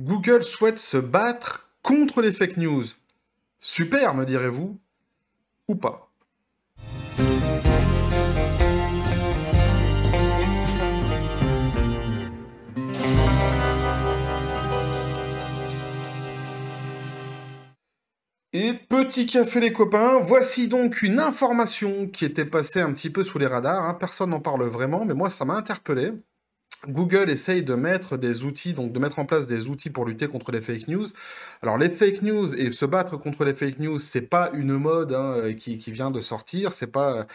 Google souhaite se battre contre les fake news. Super, me direz-vous, ou pas? Et petit café les copains, voici donc une information qui était passée un petit peu sous les radars, hein. Personne n'en parle vraiment, mais moi ça m'a interpellé. Google essaye de mettre des outils, donc de mettre en place des outils pour lutter contre les fake news. Alors les fake news et se battre contre les fake news, c'est pas une mode hein, qui vient de sortir, c'est pas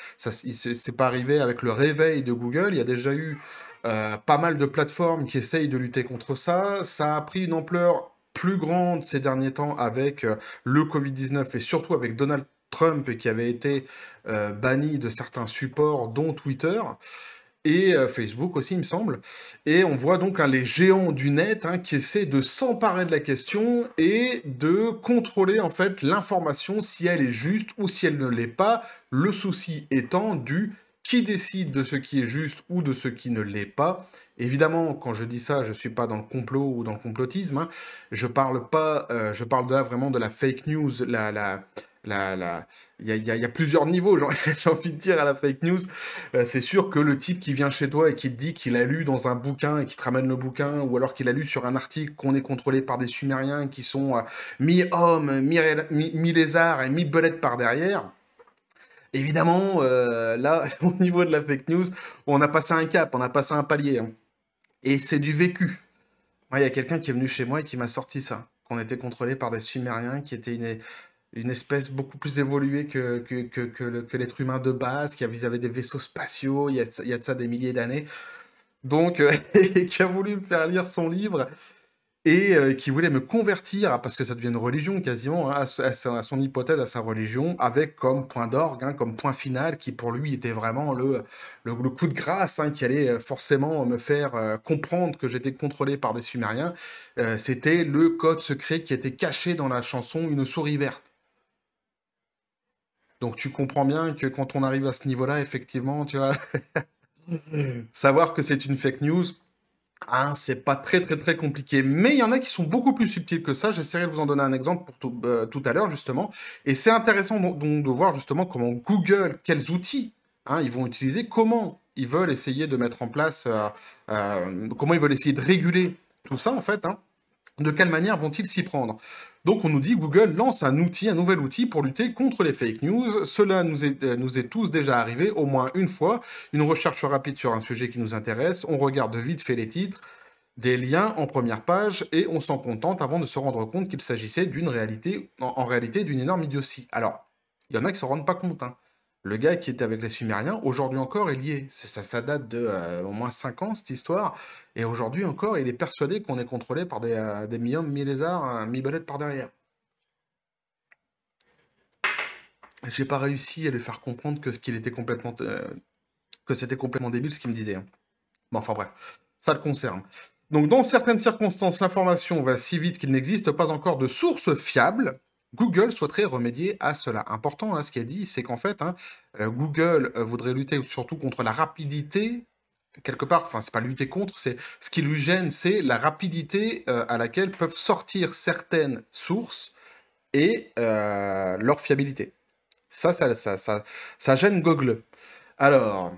arrivé avec le réveil de Google. Il y a déjà eu pas mal de plateformes qui essayent de lutter contre ça. Ça a pris une ampleur plus grande ces derniers temps avec le Covid-19 et surtout avec Donald Trump qui avait été banni de certains supports, dont Twitter et Facebook aussi, il me semble. Et on voit donc hein, les géants du net hein, qui essaient de s'emparer de la question et de contrôler en fait l'information si elle est juste ou si elle ne l'est pas. Le souci étant du qui décide de ce qui est juste ou de ce qui ne l'est pas. Évidemment, quand je dis ça, je suis pas dans le complot ou dans le complotisme. Hein. Je parle pas, je parle là vraiment de la fake news, il y a plusieurs niveaux, j'ai envie de dire, à la fake news. C'est sûr que le type qui vient chez toi et qui te dit qu'il a lu dans un bouquin et qui te ramène le bouquin, ou alors qu'il a lu sur un article qu'on est contrôlé par des Sumériens qui sont mi-hommes, mi-lézards et mi-belettes par derrière, évidemment, là, au niveau de la fake news, on a passé un cap, on a passé un palier. Hein. Et c'est du vécu. Il y a quelqu'un qui est venu chez moi et qui m'a sorti ça, qu'on était contrôlé par des Sumériens qui étaient une espèce beaucoup plus évoluée que l'être humain de base, qui avaient des vaisseaux spatiaux, il y a de ça des milliers d'années. Donc, qui a voulu me faire lire son livre et qui voulait me convertir, parce que ça devient une religion quasiment, hein, à son hypothèse, à sa religion, avec comme point d'orgue, hein, comme point final, qui pour lui était vraiment le coup de grâce, hein, qui allait forcément me faire comprendre que j'étais contrôlé par des Sumériens. C'était le code secret qui était caché dans la chanson Une souris verte. Donc tu comprends bien que quand on arrive à ce niveau-là, effectivement, tu vois, savoir que c'est une fake news, hein, c'est pas très très très compliqué. Mais il y en a qui sont beaucoup plus subtils que ça. J'essaierai de vous en donner un exemple pour tout à l'heure, justement. Et c'est intéressant donc de voir justement comment Google, quels outils hein, ils vont utiliser, comment ils veulent essayer de mettre en place, comment ils veulent essayer de réguler tout ça, en fait, hein. De quelle manière vont-ils s'y prendre? Donc on nous dit Google lance un nouvel outil pour lutter contre les fake news. Cela nous est tous déjà arrivé au moins une fois. Une recherche rapide sur un sujet qui nous intéresse, on regarde vite fait les titres, des liens en première page et on s'en contente avant de se rendre compte qu'il s'agissait d'une réalité, en réalité d'une énorme idiotie. Alors, il y en a qui s'en rendent pas compte. Hein. Le gars qui était avec les Sumériens, aujourd'hui encore, il y est. Ça date de au moins 5 ans, cette histoire. Et aujourd'hui encore, il est persuadé qu'on est contrôlé par des mi-hommes, mi-lézards, mi-belettes par derrière. J'ai pas réussi à lui faire comprendre que que c'était complètement débile ce qu'il me disait. Hein. Bon, enfin bref, ça le concerne. Donc, dans certaines circonstances, l'information va si vite qu'il n'existe pas encore de source fiable. Google souhaiterait remédier à cela. Important, là, ce qu'il a dit, c'est qu'en fait, hein, Google voudrait lutter surtout contre la rapidité, quelque part, enfin, c'est pas lutter contre, c'est ce qui lui gêne, c'est la rapidité à laquelle peuvent sortir certaines sources et leur fiabilité. Ça gêne Google. Alors,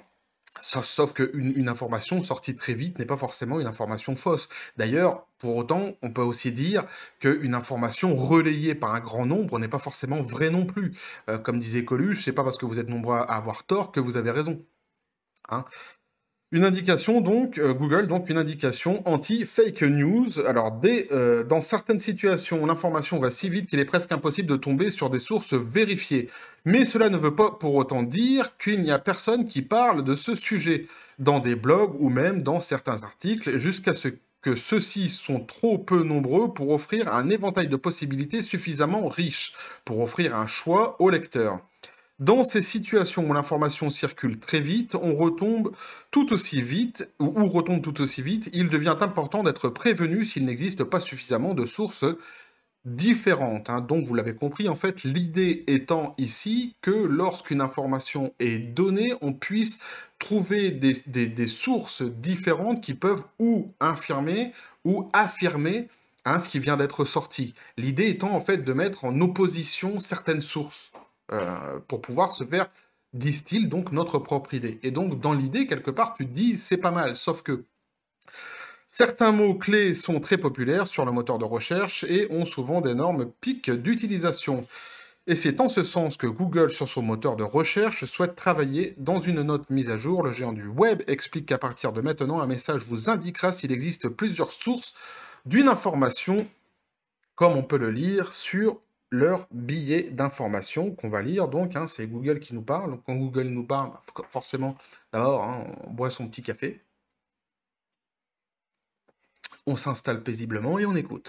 sauf qu'une information sortie très vite n'est pas forcément une information fausse. D'ailleurs, pour autant, on peut aussi dire qu'une information relayée par un grand nombre n'est pas forcément vraie non plus. Comme disait Coluche, c'est pas parce que vous êtes nombreux à avoir tort que vous avez raison. Hein. Une indication donc, Google, donc une indication anti-fake news. Alors, dans certaines situations, l'information va si vite qu'il est presque impossible de tomber sur des sources vérifiées. Mais cela ne veut pas pour autant dire qu'il n'y a personne qui parle de ce sujet, dans des blogs ou même dans certains articles, jusqu'à ce que ceux-ci sont trop peu nombreux pour offrir un éventail de possibilités suffisamment riche, pour offrir un choix au lecteur. Dans ces situations où l'information circule très vite, on retombe tout aussi vite, ou retombe tout aussi vite, il devient important d'être prévenu s'il n'existe pas suffisamment de sources différentes. Hein. Donc vous l'avez compris, en fait, l'idée étant ici que lorsqu'une information est donnée, on puisse trouver des sources différentes qui peuvent ou infirmer ou affirmer hein, ce qui vient d'être sorti. L'idée étant en fait de mettre en opposition certaines sources pour pouvoir se faire, disent-ils, donc notre propre idée. Et donc dans l'idée, quelque part, tu te dis c'est pas mal, sauf que certains mots-clés sont très populaires sur le moteur de recherche et ont souvent d'énormes pics d'utilisation. Et c'est en ce sens que Google, sur son moteur de recherche, souhaite travailler. Dans une note mise à jour, le géant du web explique qu'à partir de maintenant, un message vous indiquera s'il existe plusieurs sources d'une information, comme on peut le lire sur leur billet d'information qu'on va lire. Donc, hein, c'est Google qui nous parle. Donc, quand Google nous parle, forcément, d'abord, hein, on boit son petit café, on s'installe paisiblement et on écoute.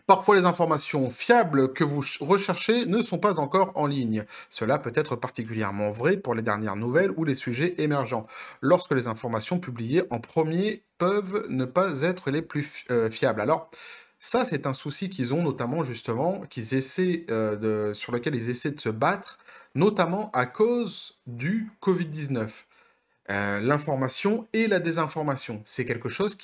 Parfois, les informations fiables que vous recherchez ne sont pas encore en ligne. Cela peut être particulièrement vrai pour les dernières nouvelles ou les sujets émergents, lorsque les informations publiées en premier peuvent ne pas être les plus fiables. Alors, ça, c'est un souci qu'ils ont notamment, justement, sur lequel ils essaient de se battre, notamment à cause du Covid-19. L'information et la désinformation. C'est quelque chose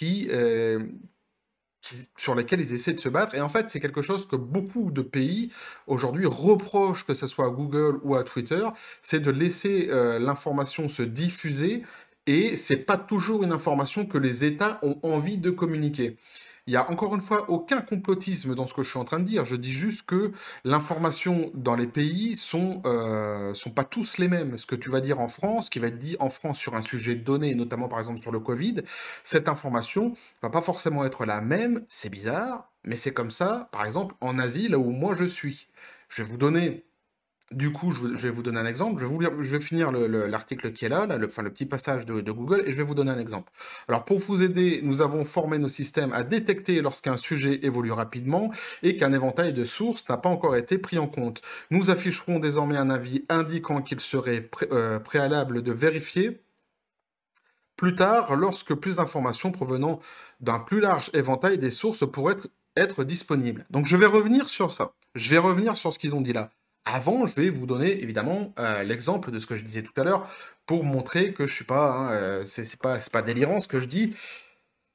sur lesquels ils essaient de se battre. Et en fait, c'est quelque chose que beaucoup de pays aujourd'hui reprochent, que ce soit à Google ou à Twitter, c'est de laisser l'information se diffuser, et c'est pas toujours une information que les États ont envie de communiquer. Il y a encore une fois aucun complotisme dans ce que je suis en train de dire. Je dis juste que l'information dans les pays sont pas tous les mêmes. Ce que tu vas dire en France, ce qui va être dit en France sur un sujet donné, notamment par exemple sur le Covid, cette information va pas forcément être la même. C'est bizarre, mais c'est comme ça. Par exemple, en Asie, là où moi je suis, je vais vous donner du coup, je vais vous donner un exemple. Je vais finir l'article qui est là, enfin, le petit passage de Google, et je vais vous donner un exemple. Alors, pour vous aider, nous avons formé nos systèmes à détecter lorsqu'un sujet évolue rapidement et qu'un éventail de sources n'a pas encore été pris en compte. Nous afficherons désormais un avis indiquant qu'il serait préalable de vérifier plus tard, lorsque plus d'informations provenant d'un plus large éventail des sources pourraient être disponibles. Donc, je vais revenir sur ça. Je vais revenir sur ce qu'ils ont dit là. Avant, je vais vous donner évidemment l'exemple de ce que je disais tout à l'heure pour montrer que je suis pas, hein, c'est pas délirant ce que je dis.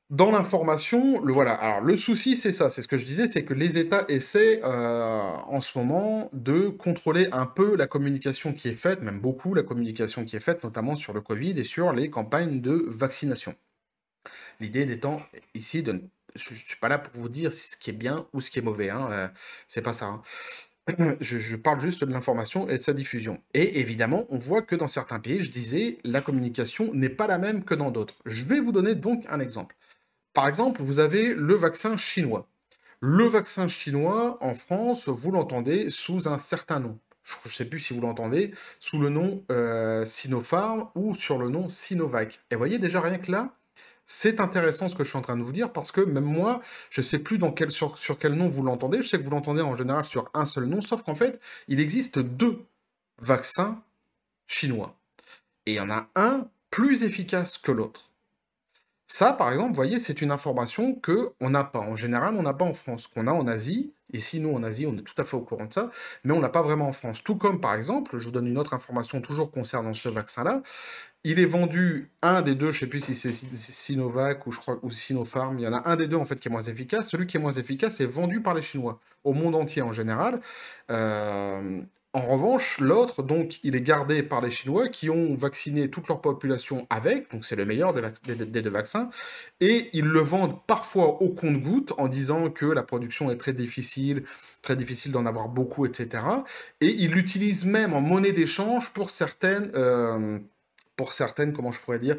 Dans l'information, voilà. Alors le souci, c'est ça, c'est ce que je disais, c'est que les États essaient en ce moment de contrôler un peu la communication qui est faite, même beaucoup la communication qui est faite, notamment sur le Covid et sur les campagnes de vaccination. L'idée étant ici de, je suis pas là pour vous dire ce qui est bien ou ce qui est mauvais, hein, c'est pas ça, hein. Je parle juste de l'information et de sa diffusion. Et évidemment, on voit que dans certains pays, je disais, la communication n'est pas la même que dans d'autres. Je vais vous donner donc un exemple. Par exemple, vous avez le vaccin chinois. Le vaccin chinois, en France, vous l'entendez sous un certain nom. Je ne sais plus si vous l'entendez, sous le nom Sinopharm ou sur le nom Sinovac. Et vous voyez déjà rien que là, c'est intéressant ce que je suis en train de vous dire, parce que même moi, je ne sais plus sur quel nom vous l'entendez. Je sais que vous l'entendez en général sur un seul nom, sauf qu'en fait, il existe deux vaccins chinois. Et il y en a un plus efficace que l'autre. Ça, par exemple, vous voyez, c'est une information que on n'a pas. En général, on n'a pas en France, qu'on a en Asie. Ici, nous, en Asie, on est tout à fait au courant de ça, mais on n'a pas vraiment en France. Tout comme, par exemple, je vous donne une autre information toujours concernant ce vaccin-là. Il est vendu, un des deux, je ne sais plus si c'est Sinovac ou, je crois, ou Sinopharm, il y en a un des deux en fait qui est moins efficace. Celui qui est moins efficace est vendu par les Chinois, au monde entier en général. Euh, En revanche, l'autre, donc, il est gardé par les Chinois qui ont vacciné toute leur population avec, donc c'est le meilleur des deux vaccins, et ils le vendent parfois au compte-gouttes en disant que la production est très difficile d'en avoir beaucoup, etc. Et ils l'utilisent même en monnaie d'échange pour certaines, comment je pourrais dire,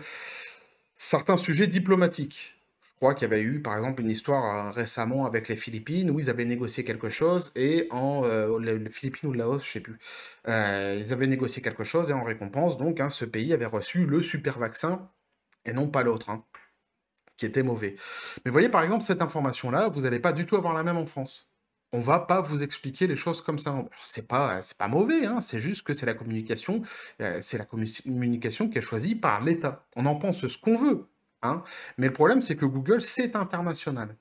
certains sujets diplomatiques. Je crois qu'il y avait eu, par exemple, une histoire récemment avec les Philippines où ils avaient négocié quelque chose et les Philippines ou le Laos, je sais plus. Ils avaient négocié quelque chose et en récompense, donc, hein, ce pays avait reçu le super vaccin et non pas l'autre, hein, qui était mauvais. Mais vous voyez, par exemple, cette information-là, vous n'allez pas du tout avoir la même en France. On va pas vous expliquer les choses comme ça. Alors, c'est pas mauvais, hein, c'est juste que c'est la communication qui est choisie par l'État. On en pense ce qu'on veut, hein, mais le problème, c'est que Google, c'est international.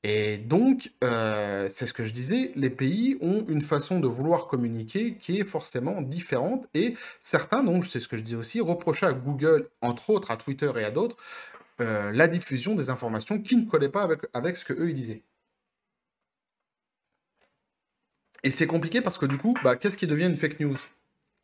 Et donc, c'est ce que je disais, les pays ont une façon de vouloir communiquer qui est forcément différente, et certains, donc, c'est ce que je dis aussi, reprochaient à Google, entre autres à Twitter et à d'autres, la diffusion des informations qui ne collaient pas avec ce que eux ils disaient. Et c'est compliqué parce que du coup, bah, qu'est-ce qui devient une fake news?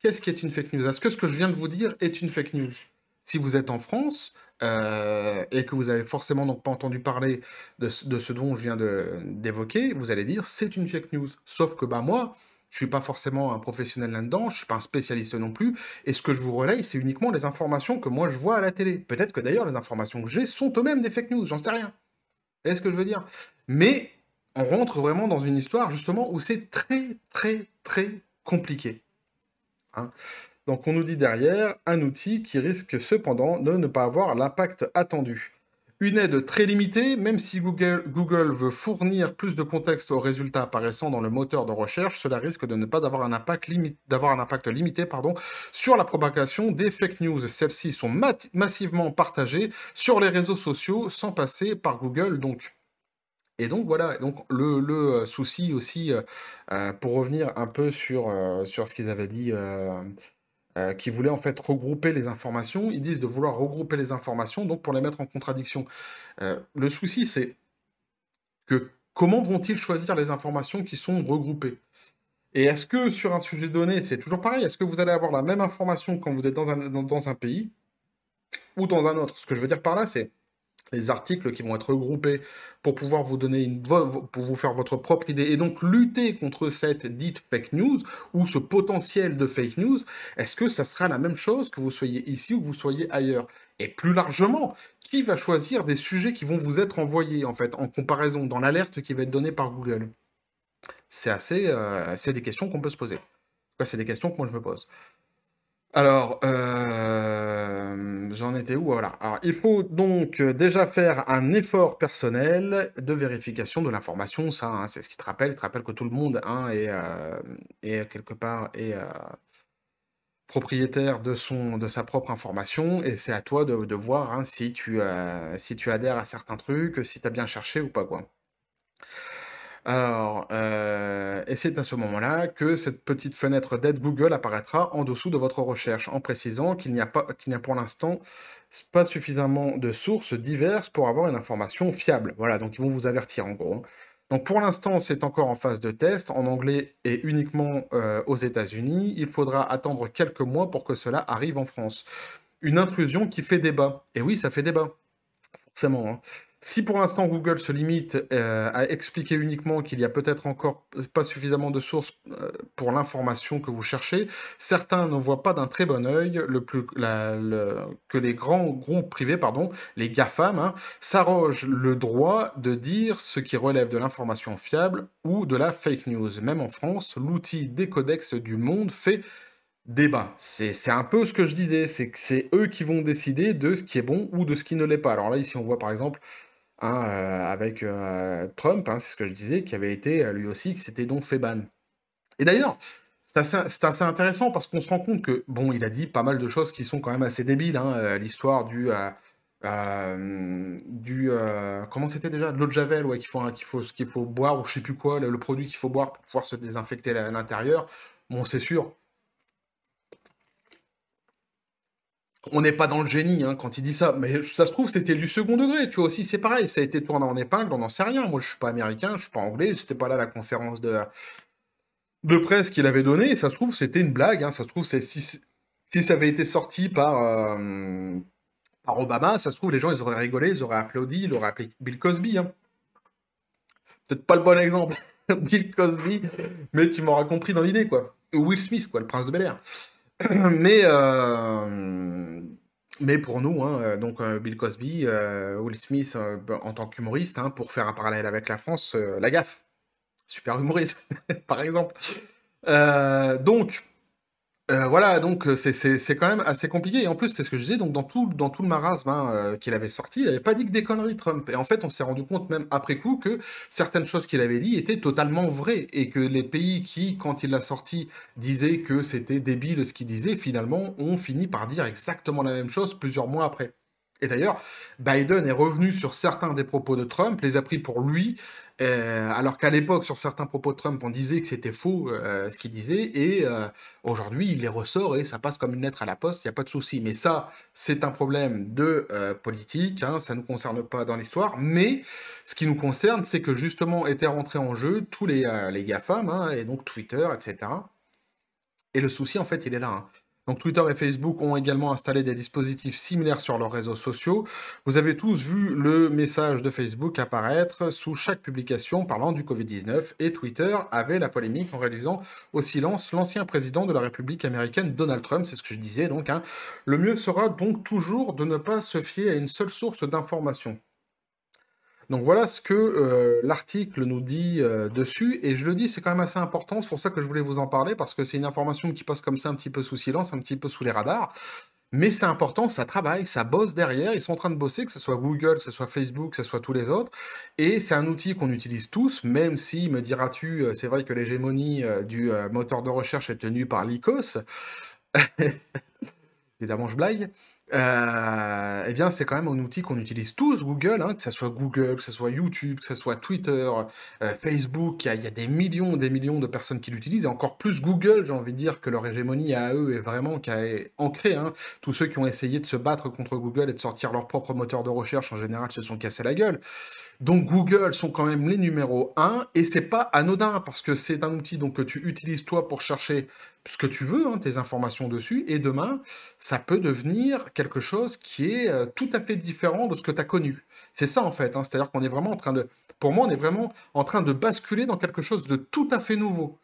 Qu'est-ce qui est une fake news? Est-ce que ce que je viens de vous dire est une fake news? Si vous êtes en France et que vous avez forcément donc pas entendu parler de ce dont je viens d'évoquer, vous allez dire c'est une fake news. Sauf que bah moi, je suis pas forcément un professionnel là-dedans, je suis pas un spécialiste non plus, et ce que je vous relaye, c'est uniquement les informations que moi je vois à la télé. Peut-être que d'ailleurs les informations que j'ai sont eux-mêmes des fake news, j'en sais rien. Vous voyez ce que je veux dire? Mais on rentre vraiment dans une histoire justement où c'est très très très compliqué, hein. Donc on nous dit derrière, un outil qui risque cependant de ne pas avoir l'impact attendu. Une aide très limitée, même si Google veut fournir plus de contexte aux résultats apparaissant dans le moteur de recherche, cela risque de ne pas avoir un impact, limité sur la propagation des fake news. Celles-ci sont massivement partagées sur les réseaux sociaux sans passer par Google. Et donc voilà, donc le souci aussi, pour revenir un peu sur ce qu'ils avaient dit, qui voulaient en fait regrouper les informations. Ils disent de vouloir regrouper les informations, donc pour les mettre en contradiction. Le souci, c'est que comment vont-ils choisir les informations qui sont regroupées? Et est-ce que sur un sujet donné, c'est toujours pareil, est-ce que vous allez avoir la même information quand vous êtes dans un pays ou dans un autre? Ce que je veux dire par là, c'est les articles qui vont être regroupés pour pouvoir vous donner pour vous faire votre propre idée et donc lutter contre cette dite fake news ou ce potentiel de fake news, est-ce que ça sera la même chose que vous soyez ici ou que vous soyez ailleurs? Et plus largement, qui va choisir des sujets qui vont vous être envoyés en fait en comparaison dans l'alerte qui va être donnée par Google? C'est des questions qu'on peut se poser. En tout cas, c'est des questions que moi je me pose. Alors, j'en étais où? Voilà. Alors, il faut donc déjà faire un effort personnel de vérification de l'information. Ça, hein, c'est ce qui te rappelle. Il te rappelle que tout le monde hein, est quelque part propriétaire de sa propre information. Et c'est à toi de voir hein, si tu adhères à certains trucs, si tu as bien cherché ou pas, quoi. Alors, et c'est à ce moment-là que cette petite fenêtre d'aide Google apparaîtra en dessous de votre recherche, en précisant qu'il n'y a pour l'instant pas suffisamment de sources diverses pour avoir une information fiable. Voilà, donc ils vont vous avertir en gros, hein. Donc pour l'instant, c'est encore en phase de test, en anglais et uniquement aux États-Unis. Il faudra attendre quelques mois pour que cela arrive en France. Une intrusion qui fait débat. Et oui, ça fait débat forcément, hein. Si pour l'instant Google se limite à expliquer uniquement qu'il y a peut-être encore pas suffisamment de sources pour l'information que vous cherchez, certains ne voient pas d'un très bon œil que les grands groupes privés, pardon, les GAFAM, hein, s'arrogent le droit de dire ce qui relève de l'information fiable ou de la fake news. Même en France, l'outil Décodex du Monde fait débat. C'est un peu ce que je disais, c'est que c'est eux qui vont décider de ce qui est bon ou de ce qui ne l'est pas. Alors là, ici, on voit par exemple hein, avec Trump, hein, c'est ce que je disais, qui avait été lui aussi, qui s'était donc fait ban. Et d'ailleurs, c'est assez intéressant parce qu'on se rend compte que, bon, il a dit pas mal de choses qui sont quand même assez débiles, hein, l'histoire comment c'était déjà? De l'eau de Javel, ouais, qu'il faut boire, ou je sais plus quoi, le produit qu'il faut boire pour pouvoir se désinfecter l'intérieur. Bon, c'est sûr, on n'est pas dans le génie hein, quand il dit ça, mais ça se trouve, c'était du second degré, tu vois, aussi, c'est pareil, ça a été tourné en épingle, on n'en sait rien. Moi, je suis pas américain, je suis pas anglais, j'étais pas là à la conférence de presse qu'il avait donnée, et ça se trouve, c'était une blague, hein, ça se trouve, si ça avait été sorti par Obama, ça se trouve, les gens, ils auraient rigolé, ils auraient applaudi, ils auraient appelé Bill Cosby, hein. Peut-être pas le bon exemple, Bill Cosby, mais tu m'auras compris dans l'idée, quoi. Ou Will Smith, quoi, le prince de Bel-Air. Mais, mais pour nous, hein, donc Bill Cosby, Will Smith en tant qu'humoriste, hein, pour faire un parallèle avec la France, la gaffe, super humoriste, par exemple. Donc, voilà, donc c'est quand même assez compliqué. Et en plus, c'est ce que je disais, donc dans tout le marasme hein, qu'il avait sorti, il avait pas dit que des conneries, Trump. Et en fait, on s'est rendu compte même après coup que certaines choses qu'il avait dit étaient totalement vraies. Et que les pays qui, quand il l'a sorti, disaient que c'était débile ce qu'il disait, finalement, ont fini par dire exactement la même chose plusieurs mois après. Et d'ailleurs, Biden est revenu sur certains des propos de Trump, les a pris pour lui, alors qu'à l'époque, sur certains propos de Trump, on disait que c'était faux ce qu'il disait, et aujourd'hui, il les ressort et ça passe comme une lettre à la poste, il n'y a pas de souci. Mais ça, c'est un problème de politique, hein, ça ne nous concerne pas dans l'histoire, mais ce qui nous concerne, c'est que justement étaient rentrés en jeu tous les GAFAM, hein, et donc Twitter, etc. Et le souci, en fait, il est là, hein. Donc Twitter et Facebook ont également installé des dispositifs similaires sur leurs réseaux sociaux. Vous avez tous vu le message de Facebook apparaître sous chaque publication parlant du Covid-19 et Twitter avait la polémique en réduisant au silence l'ancien président de la République américaine Donald Trump, c'est ce que je disais donc, hein. Le mieux sera donc toujours de ne pas se fier à une seule source d'information. Donc voilà ce que l'article nous dit dessus, et je le dis, c'est quand même assez important, c'est pour ça que je voulais vous en parler, parce que c'est une information qui passe comme ça un petit peu sous silence, un petit peu sous les radars, mais c'est important, ça travaille, ça bosse derrière, ils sont en train de bosser, que ce soit Google, que ce soit Facebook, que ce soit tous les autres, et c'est un outil qu'on utilise tous, même si, me diras-tu, c'est vrai que l'hégémonie du moteur de recherche est tenue par l'ICOS, évidemment je blague, eh bien c'est quand même un outil qu'on utilise tous, Google, hein, que ce soit Google, que ce soit YouTube, que ce soit Twitter, Facebook, il y a des millions de personnes qui l'utilisent, et encore plus Google, j'ai envie de dire que leur hégémonie à eux est vraiment qui est ancrée, hein. Tous ceux qui ont essayé de se battre contre Google et de sortir leur propre moteur de recherche, en général, se sont cassés la gueule. Donc Google sont quand même les numéros 1, et c'est pas anodin, parce que c'est un outil donc, que tu utilises toi pour chercher ce que tu veux, hein, tes informations dessus, et demain, ça peut devenir quelque chose qui est tout à fait différent de ce que tu as connu. C'est ça en fait, hein, c'est-à-dire qu'on est vraiment en train de... Pour moi, on est vraiment en train de basculer dans quelque chose de tout à fait nouveau.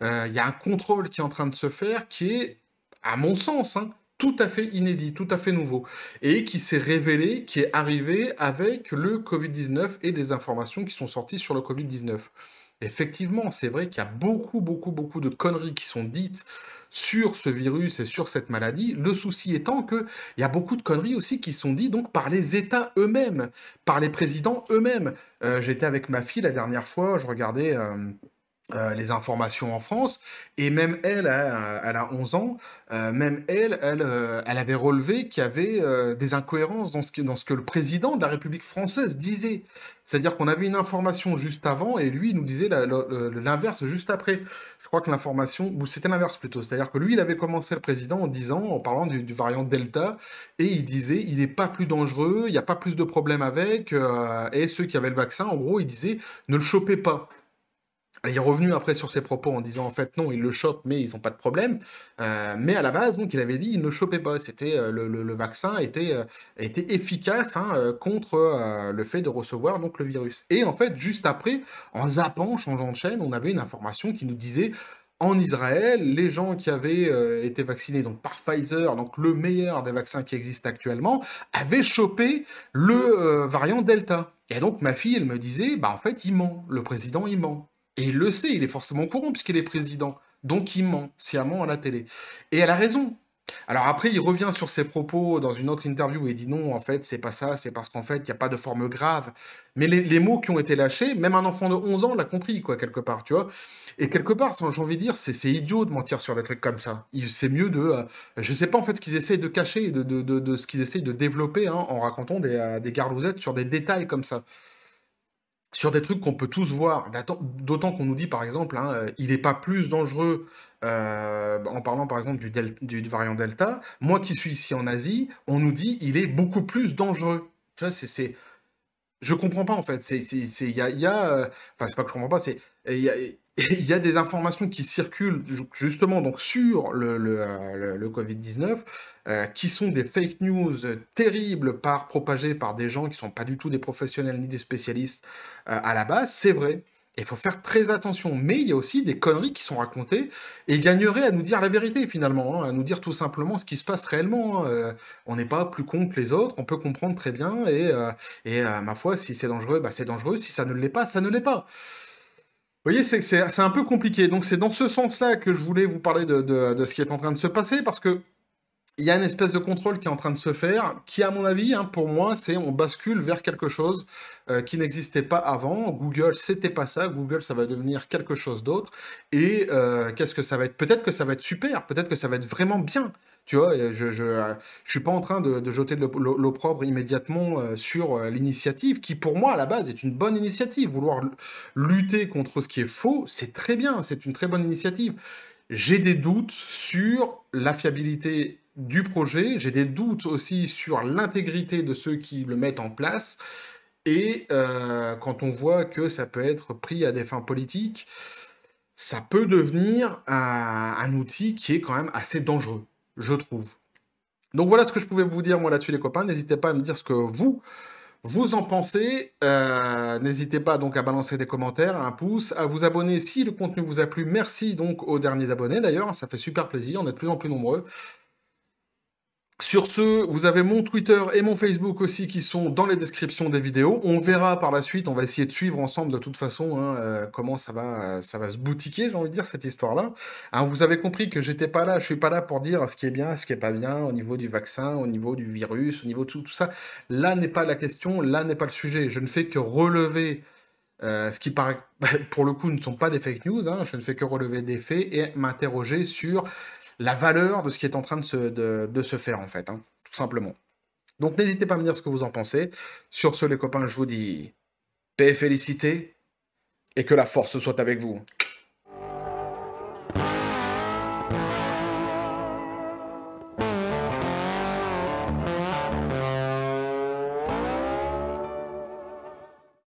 Il y a un contrôle qui est en train de se faire qui est, à mon sens, hein, tout à fait inédit, tout à fait nouveau, et qui s'est révélé, qui est arrivé avec le Covid-19 et les informations qui sont sorties sur le Covid-19. Effectivement, c'est vrai qu'il y a beaucoup de conneries qui sont dites sur ce virus et sur cette maladie. Le souci étant qu'il y a beaucoup de conneries aussi qui sont dites donc par les États eux-mêmes, par les présidents eux-mêmes. J'étais avec ma fille la dernière fois, je regardais les informations en France, et même elle, elle a 11 ans, même elle avait relevé qu'il y avait des incohérences dans ce que le président de la République française disait. C'est-à-dire qu'on avait une information juste avant, et lui, il nous disait l'inverse juste après. Je crois que l'information, ou c'était l'inverse plutôt, c'est-à-dire que lui, il avait commencé le président en disant, en parlant du variant Delta, et il disait, il n'est pas plus dangereux, il n'y a pas plus de problèmes avec, et ceux qui avaient le vaccin, en gros, il disait, ne le chopez pas. Il est revenu après sur ses propos en disant en fait non, ils le chopent mais ils n'ont pas de problème. Mais à la base, donc il avait dit il ne chopait pas. C'était le vaccin était efficace, hein, contre le fait de recevoir donc le virus. Et en fait, juste après, en zappant, changeant de chaîne, on avait une information qui nous disait en Israël, les gens qui avaient été vaccinés donc par Pfizer, donc le meilleur des vaccins qui existent actuellement, avaient chopé le variant Delta. Et donc ma fille, elle me disait, bah en fait, il ment, le président, il ment. Et il le sait, il est forcément au courant puisqu'il est président. Donc il ment, sciemment à la télé. Et elle a raison. Alors après, il revient sur ses propos dans une autre interview et dit non, en fait, c'est pas ça, c'est parce qu'en fait, il n'y a pas de forme grave. Mais les mots qui ont été lâchés, même un enfant de 11 ans l'a compris, quoi, quelque part, tu vois. Et quelque part, j'ai envie de dire, c'est idiot de mentir sur des trucs comme ça. C'est mieux de... je sais pas, en fait, ce qu'ils essayent de cacher, de ce qu'ils essayent de développer, hein, en racontant des garlousettes sur des détails comme ça, sur des trucs qu'on peut tous voir, d'autant qu'on nous dit par exemple, hein, il n'est pas plus dangereux, en parlant par exemple du variant Delta. Moi qui suis ici en Asie, on nous dit il est beaucoup plus dangereux. Tu vois, je comprends pas en fait. Enfin, c'est pas que je comprends pas, il y a, il y a des informations qui circulent justement donc sur le Covid-19, qui sont des fake news terribles propagées par des gens qui sont pas du tout des professionnels ni des spécialistes à la base. C'est vrai. Il faut faire très attention, mais il y a aussi des conneries qui sont racontées et gagneraient à nous dire la vérité finalement, hein, à nous dire tout simplement ce qui se passe réellement, hein. On n'est pas plus con que les autres, on peut comprendre très bien, et ma foi, si c'est dangereux, bah c'est dangereux, si ça ne l'est pas, ça ne l'est pas. Vous voyez, c'est un peu compliqué, donc c'est dans ce sens-là que je voulais vous parler de ce qui est en train de se passer, parce que il y a une espèce de contrôle qui est en train de se faire, qui à mon avis, hein, pour moi, c'est on bascule vers quelque chose qui n'existait pas avant. Google, c'était pas ça. Google, ça va devenir quelque chose d'autre. Et qu'est-ce que ça va être? Peut-être que ça va être super, peut-être que ça va être vraiment bien. Tu vois, et je suis pas en train de jeter de l'opprobre immédiatement sur l'initiative, qui pour moi, à la base, est une bonne initiative. Vouloir lutter contre ce qui est faux, c'est très bien, c'est une très bonne initiative. J'ai des doutes sur la fiabilité du projet, j'ai des doutes aussi sur l'intégrité de ceux qui le mettent en place, et quand on voit que ça peut être pris à des fins politiques, ça peut devenir un outil qui est quand même assez dangereux, je trouve. Donc voilà ce que je pouvais vous dire moi là-dessus les copains, n'hésitez pas à me dire ce que vous en pensez. N'hésitez pas donc à balancer des commentaires, un pouce, à vous abonner si le contenu vous a plu. Merci donc aux derniers abonnés d'ailleurs, ça fait super plaisir, on est de plus en plus nombreux. Sur ce, vous avez mon Twitter et mon Facebook aussi qui sont dans les descriptions des vidéos. On verra par la suite, on va essayer de suivre ensemble de toute façon hein, comment ça va se boutiquer, j'ai envie de dire, cette histoire-là. Hein, vous avez compris que j'étais pas là, je suis pas là pour dire ce qui est bien, ce qui est pas bien au niveau du vaccin, au niveau du virus, au niveau de tout ça. Là n'est pas la question, là n'est pas le sujet. Je ne fais que relever ce qui paraît, pour le coup, ne sont pas des fake news. Hein. Je ne fais que relever des faits et m'interroger sur la valeur de ce qui est en train de se faire, en fait, hein, tout simplement. Donc n'hésitez pas à me dire ce que vous en pensez. Sur ce, les copains, je vous dis paix et félicité, et que la force soit avec vous.